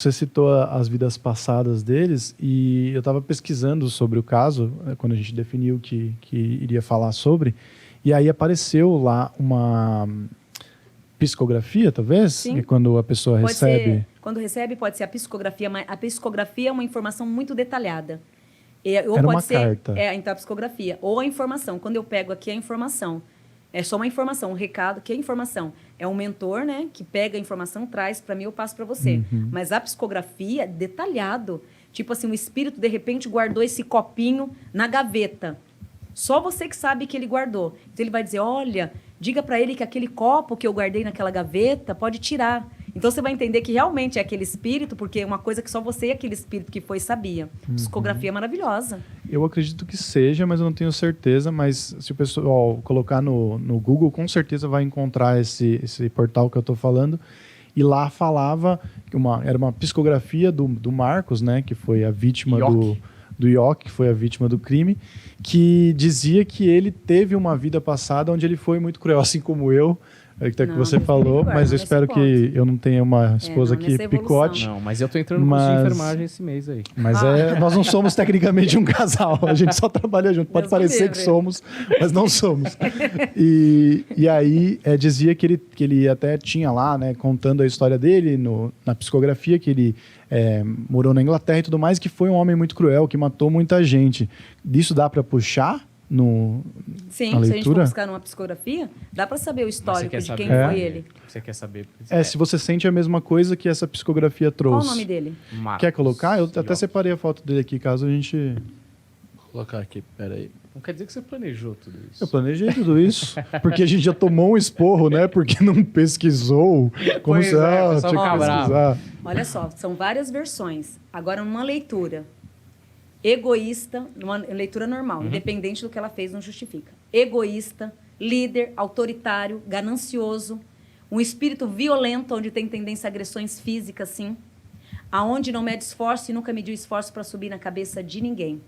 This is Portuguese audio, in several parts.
Você citou as vidas passadas deles e eu estava pesquisando sobre o caso, quando a gente definiu que iria falar sobre, e aí apareceu lá uma psicografia, talvez? Sim. Quando a pessoa Pode recebe... quando recebe, pode ser a psicografia, mas a psicografia é uma informação muito detalhada. Ou Era pode uma ser, carta. Então a psicografia, ou a informação. Quando eu pego aqui a informação, é só uma informação, um recado, que é informação. É um mentor, né, que pega a informação, traz para mim, eu passo para você. Mas a psicografia, detalhado. Tipo assim, o espírito, de repente, guardou esse copinho na gaveta. Só você que sabe que ele guardou. Então, ele vai dizer, olha, diga para ele que aquele copo que eu guardei naquela gaveta pode tirar. Então, você vai entender que realmente é aquele espírito, porque é uma coisa que só você e aquele espírito que foi sabia. Psicografia é maravilhosa. Eu acredito que seja, mas eu não tenho certeza. Mas se o pessoal colocar no Google, com certeza vai encontrar esse portal que eu estou falando. E lá falava que era uma psicografia do Marcos, né, que foi a vítima do Ioc, que foi a vítima do crime, que dizia que ele teve uma vida passada onde ele foi muito cruel, assim como eu, que você falou, mas eu espero que eu não tenha uma esposa que picote. Não, mas eu tô entrando no curso de enfermagem esse mês aí. Mas nós não somos tecnicamente um casal, a gente só trabalha junto. Pode parecer que somos, mas não somos. E aí dizia que ele até tinha lá, né, contando a história dele na psicografia, que ele morou na Inglaterra e tudo mais, que foi um homem muito cruel, que matou muita gente. Disso dá para puxar? Sim, na leitura? Se a gente for buscar numa psicografia, dá para saber o histórico de quem foi ele. Você quer saber? Se você sente a mesma coisa que essa psicografia trouxe. Qual o nome dele? Marcos. Quer colocar? Eu até separei a foto dele aqui, caso a gente... Vou colocar aqui, peraí. Não quer dizer que você planejou tudo isso. Eu planejei tudo isso, porque a gente já tomou um esporro, né? Porque não pesquisou. Como se tinha que pesquisar. Olha só, são várias versões. Agora, numa leitura egoísta, numa leitura normal, independente do que ela fez, não justifica. Egoísta, líder, autoritário, ganancioso, um espírito violento, onde tem tendência a agressões físicas, sim, aonde não mede esforço e nunca mediu esforço para subir na cabeça de ninguém.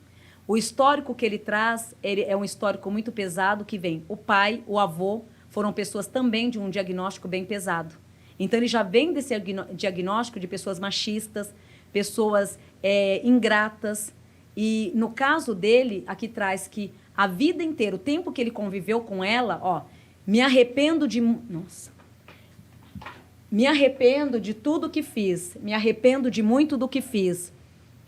O histórico que ele traz é um histórico muito pesado, que vem o pai, o avô, foram pessoas também de um diagnóstico bem pesado. Então, ele já vem desse diagnóstico de pessoas machistas, pessoas ingratas. E, no caso dele, aqui traz que a vida inteira, o tempo que ele conviveu com ela, me arrependo de... Nossa. Me arrependo de tudo que fiz. Me arrependo de muito do que fiz.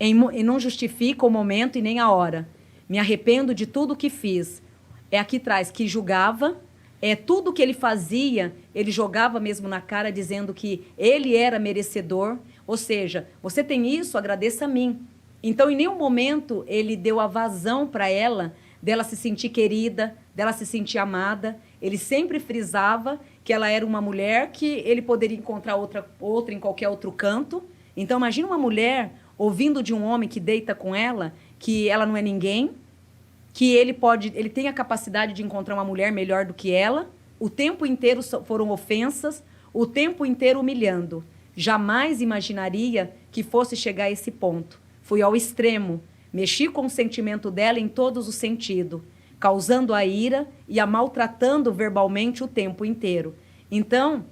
E não justifica o momento e nem a hora. Me arrependo de tudo que fiz. Aqui traz que julgava, tudo que ele fazia, ele jogava mesmo na cara, dizendo que ele era merecedor. Ou seja, você tem isso, agradeça a mim. Então, em nenhum momento, ele deu a vazão para ela, dela se sentir querida, dela se sentir amada. Ele sempre frisava que ela era uma mulher que ele poderia encontrar outra em qualquer outro canto. Então, imagina uma mulher ouvindo de um homem que deita com ela, que ela não é ninguém, que ele tem a capacidade de encontrar uma mulher melhor do que ela. O tempo inteiro foram ofensas, o tempo inteiro humilhando. Jamais imaginaria que fosse chegar a esse ponto. Fui ao extremo, mexi com o sentimento dela em todos os sentidos, causando a ira e a maltratando verbalmente o tempo inteiro. Então,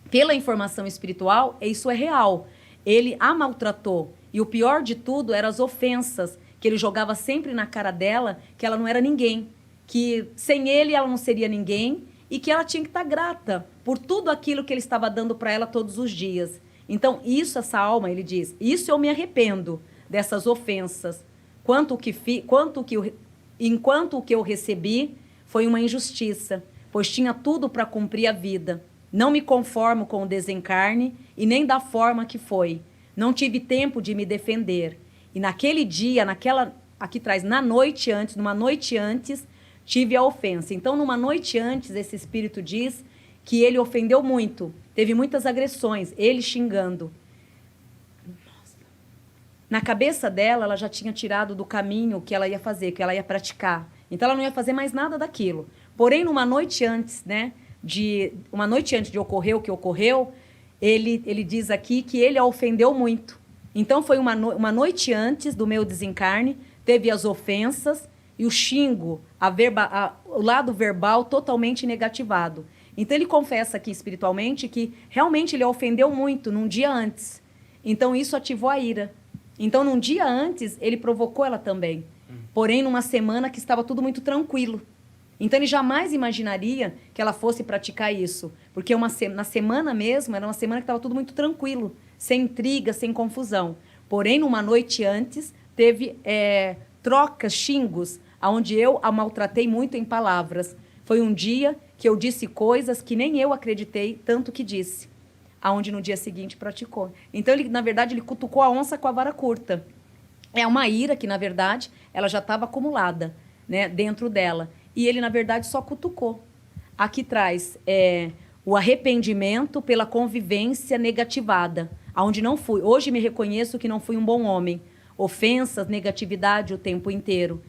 pela informação espiritual, isso é real. Ele a maltratou. E o pior de tudo eram as ofensas, que ele jogava sempre na cara dela, que ela não era ninguém, que sem ele ela não seria ninguém e que ela tinha que estar grata por tudo aquilo que ele estava dando para ela todos os dias. Então, essa alma, ele diz, isso eu me arrependo dessas ofensas. Enquanto o que eu recebi foi uma injustiça, pois tinha tudo para cumprir a vida. Não me conformo com o desencarne e nem da forma que foi. Não tive tempo de me defender. E naquele dia, aqui traz, numa noite antes, tive a ofensa. Então, numa noite antes, esse espírito diz que ele ofendeu muito. Teve muitas agressões, ele xingando. Na cabeça dela, ela já tinha tirado do caminho que ela ia fazer, que ela ia praticar. Então, ela não ia fazer mais nada daquilo. Porém, numa noite antes, de ocorrer o que ocorreu, ele diz aqui que ele a ofendeu muito. Então, foi uma noite antes do meu desencarne, teve as ofensas e o xingo, o lado verbal totalmente negativado. Então, ele confessa aqui espiritualmente que realmente ele a ofendeu muito num dia antes. Então, isso ativou a ira. Então, num dia antes, ele provocou ela também. Porém, numa semana que estava tudo muito tranquilo. Então, ele jamais imaginaria que ela fosse praticar isso. Porque na semana mesmo, era uma semana que estava tudo muito tranquilo. Sem intriga, sem confusão. Porém, numa noite antes, teve trocas, xingos, onde eu a maltratei muito em palavras. Foi um dia que eu disse coisas que nem eu acreditei tanto que disse. Aonde no dia seguinte praticou. Então, ele, na verdade, ele cutucou a onça com a vara curta. É uma ira que, na verdade, ela já estava acumulada, né, dentro dela. E ele, na verdade, só cutucou. Aqui traz o arrependimento pela convivência negativada, aonde não fui. Hoje me reconheço que não fui um bom homem. Ofensas, negatividade o tempo inteiro.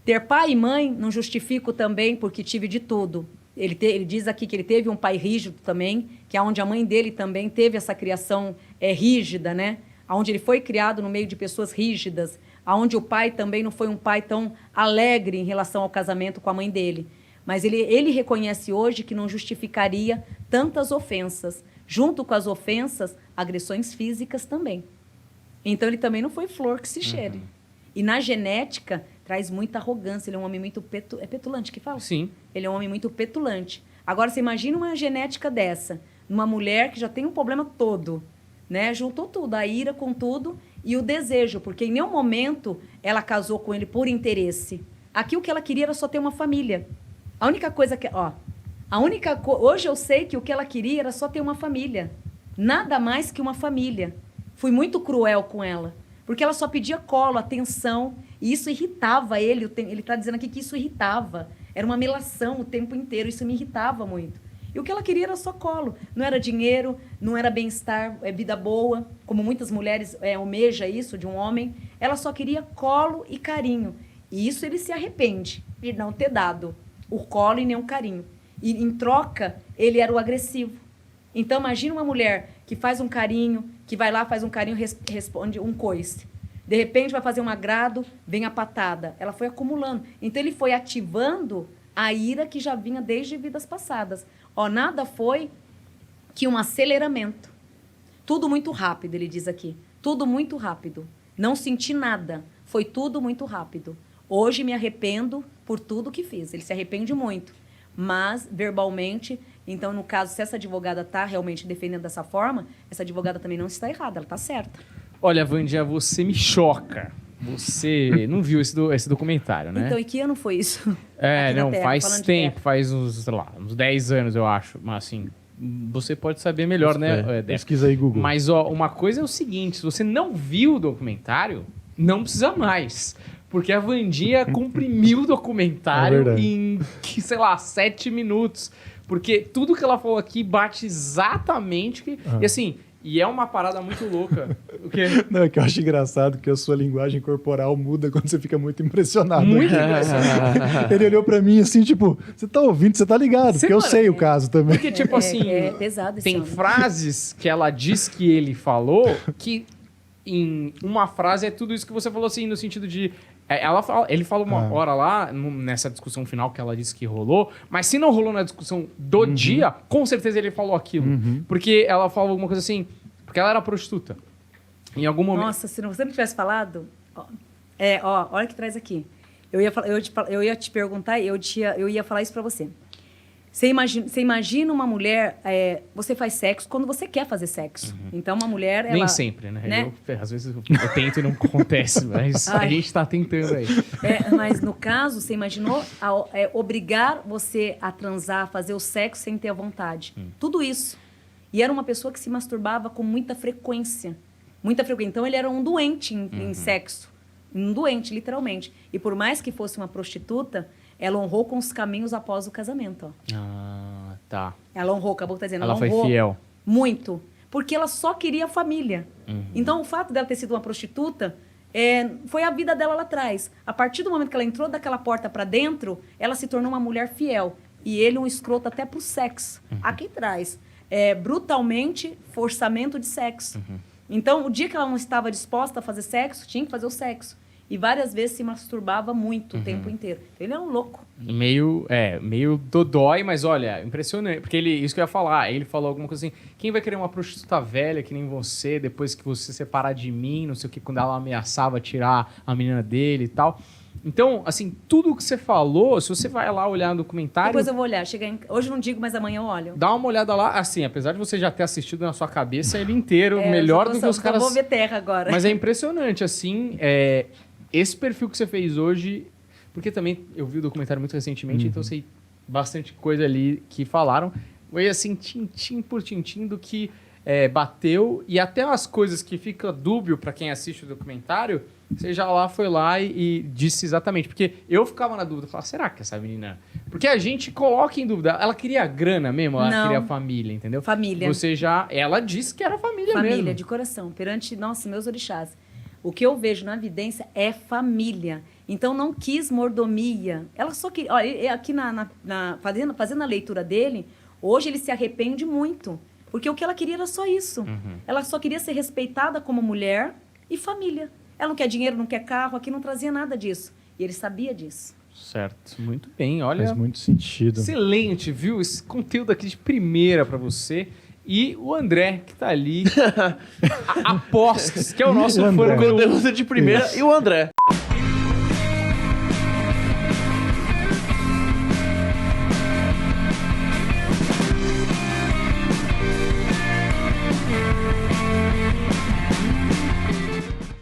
Ter pai e mãe não justifico também, porque tive de tudo. Ele diz aqui que ele teve um pai rígido também, que é onde a mãe dele também teve essa criação rígida, né? Onde ele foi criado no meio de pessoas rígidas, onde o pai também não foi um pai tão alegre em relação ao casamento com a mãe dele. Mas ele reconhece hoje que não justificaria tantas ofensas. Junto com as ofensas, agressões físicas também. Então, ele também não foi flor que se cheire. E na genética, traz muita arrogância. Ele é um homem muito petulante que fala? Sim. Ele é um homem muito petulante. Agora, você imagina uma genética dessa, numa mulher que já tem um problema todo, né? Juntou tudo, a ira com tudo e o desejo, porque em nenhum momento ela casou com ele por interesse. Aqui o que ela queria era só ter uma família. A única coisa que... hoje eu sei que o que ela queria era só ter uma família. Nada mais que uma família. Fui muito cruel com ela, porque ela só pedia colo, atenção, e isso irritava ele. Ele está dizendo aqui que isso irritava. Era uma melação o tempo inteiro, isso me irritava muito. E o que ela queria era só colo. Não era dinheiro, não era bem-estar, vida boa, como muitas mulheres almejam isso de um homem. Ela só queria colo e carinho. E isso ele se arrepende de não ter dado o colo e nem o carinho. E em troca, ele era o agressivo. Então, imagina uma mulher que faz um carinho, que vai lá, faz um carinho, responde um coice. De repente, vai fazer um agrado, vem a patada. Ela foi acumulando. Então, ele foi ativando a ira que já vinha desde vidas passadas. Nada foi que um aceleramento. Tudo muito rápido, ele diz aqui. Tudo muito rápido. Não senti nada. Foi tudo muito rápido. Hoje me arrependo por tudo que fiz. Ele se arrepende muito. Mas, verbalmente, então, no caso, se essa advogada está realmente defendendo dessa forma, essa advogada também não está errada, ela está certa. Olha, Wandia, você me choca. Você não viu esse documentário, né? Então, e que ano foi isso? Não, faz tempo, faz uns 10 anos, eu acho. Mas, assim, você pode saber melhor, né? Pesquisa aí, Google. Mas, uma coisa é o seguinte, se você não viu o documentário, não precisa mais. Porque a Wandia comprimiu o documentário em, 7 minutos. Porque tudo que ela falou aqui bate exatamente... E assim, e é uma parada muito louca. O quê? Não, é que eu acho engraçado que a sua linguagem corporal muda quando você fica muito impressionado. Muito impressionado. Ele olhou pra mim assim, tipo, você tá ouvindo, você tá ligado, porque eu sei o caso também. Porque, tipo assim, é pesado esse tem homem. frases que ela diz que ele falou que em uma frase é tudo isso que você falou, assim, no sentido de... Ele fala uma hora lá, nessa discussão final que ela disse que rolou, mas se não rolou na discussão do dia, com certeza ele falou aquilo. Porque ela falou alguma coisa assim, porque ela era prostituta. Em algum momento... Nossa, se você não tivesse falado... olha o que traz aqui. Eu ia te perguntar, eu ia falar isso pra você. Você imagina uma mulher... você faz sexo quando você quer fazer sexo. Então, uma mulher... Nem sempre, né? Às vezes eu tento e não acontece, mas a gente tá tentando aí. Mas, no caso, você imaginou obrigar você a transar, a fazer o sexo sem ter a vontade. Tudo isso. E era uma pessoa que se masturbava com muita frequência. Muita frequência. Então, ele era um doente em sexo. Um doente, literalmente. E por mais que fosse uma prostituta... Ela honrou com os caminhos após o casamento. Tá. Ela honrou, acabou dizendo. Ela foi fiel. Muito. Porque ela só queria a família. Então, o fato dela ter sido uma prostituta foi a vida dela lá atrás. A partir do momento que ela entrou daquela porta para dentro, ela se tornou uma mulher fiel. E ele um escroto até pro sexo. Aqui traz. Brutalmente, forçamento de sexo. Então, o dia que ela não estava disposta a fazer sexo, tinha que fazer o sexo. E várias vezes se masturbava muito o tempo inteiro. Ele é um louco. Meio dodói, mas olha, impressionante. Porque isso que eu ia falar, ele falou alguma coisa assim, quem vai querer uma prostituta velha que nem você, depois que você separar de mim, não sei o que, quando ela ameaçava tirar a menina dele e tal. Então, assim, tudo que você falou, se você vai lá olhar no documentário... Depois eu vou olhar. Hoje eu não digo, mas amanhã eu olho. Dá uma olhada lá, assim, apesar de você já ter assistido na sua cabeça ele inteiro, melhor do que os caras... Eu vou ver terra agora. Mas é impressionante, assim, esse perfil que você fez hoje... Porque também eu vi o documentário muito recentemente, então eu sei bastante coisa ali que falaram. Foi assim, tintim por tintim do que bateu. E até as coisas que fica dúbio para quem assiste o documentário, você já foi lá e disse exatamente. Porque eu ficava na dúvida, falava, será que essa menina... Porque a gente coloca em dúvida. Ela queria grana mesmo? Ela queria família, entendeu? Família. Ela disse que era família mesmo. Família, de coração. Perante, nossa, meus orixás. O que eu vejo na evidência é família. Então, não quis mordomia. Ela só queria... Olha, aqui fazendo a leitura dele, hoje ele se arrepende muito. Porque o que ela queria era só isso. Ela só queria ser respeitada como mulher e família. Ela não quer dinheiro, não quer carro, aqui não trazia nada disso. E ele sabia disso. Certo, muito bem. Olha, faz muito sentido. Excelente, viu? Esse conteúdo aqui de primeira para você. E o André, que tá ali, apostas, que é o nosso fã conteúdo de primeira, e o André.